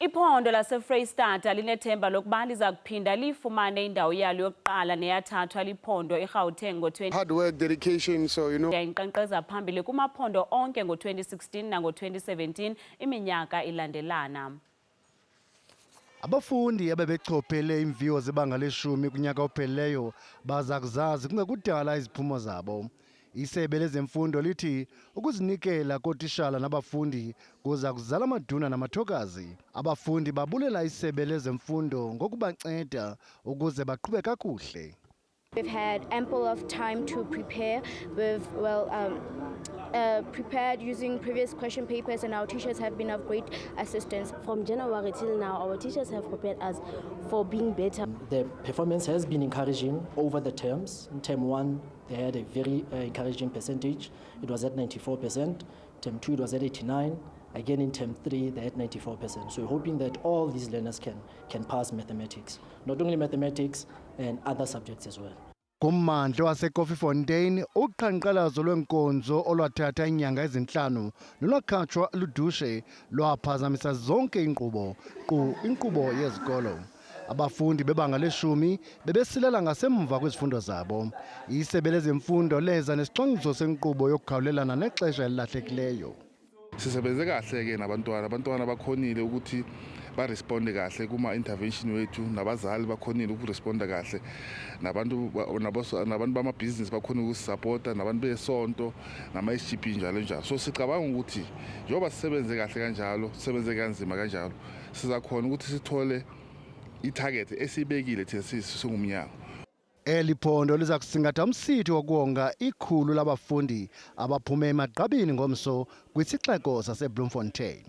Iphondo laseFreyistata linethemba lokuba lizakuphinda liyifumane indawo yalo yokuqala neyathathwa liphondo iGauteng ngo-20. Hard work, dedication, so Yaayinkqenkqeza phambili kumaphondo onke ngo-2016 nango-2017 iminyaka ilandelana. Abafundi abebechophele imviwo zebanga leshumi kunyaka ophelileyo baza kuzazi kungekudala iziphumo zabo. Isebe lezemfundo lithi ukuzinikela kootishala nabafundi kuza kuzala amaduna namathokazi. Abafundi babulela isebe lezemfundo ngokubanceda ukuze baqhube kakuhle. We've had ample of time to prepare. We've prepared using previous question papers, and our teachers have been of great assistance. From January till now, our teachers have prepared us for being better. The performance has been encouraging over the terms. In term 1, they had a very encouraging percentage. It was at 94%. Term 2, it was at 89%. Again, in term 3, they had 94%. So we're hoping that all these learners can pass mathematics. Not only mathematics, and other subjects as well. Kummandla waseKofifontein uqhankqalazo lwenkonzo olwathatha inyanga ezinhlanu nolwakhatshwa ludushe lwaphazamisa zonke inkqubo yezikolo. Abafundi bebanga leshumi bebesilela ngasemva kwezifundo zabo. Isebe lezemfundo leza nesicwangciso senkqubo yokukhawulelana nexesha elilahlekileyo. Sisebenze kahle ke abantwana bakhonile ukuthi baresponde kahle kuma intervention wethu, nabazali bakhonile ukuresponda kahle, nabantu bamabhizinisi bakhonile ukusupporta, nabantu besonto nama-SGB njalo. So sicabanga ukuthi njengoba sisebenze kahle kanjalo, sisebenze kanzima kanjalo, sizakhona ukuthi sithole itarget esibekile thina singumnyaka. Iphondo liza kusingatha umsithi wokuwonga 100 labafundi abaphume emagqabini ngomso kwisixeko saseBloemfontein.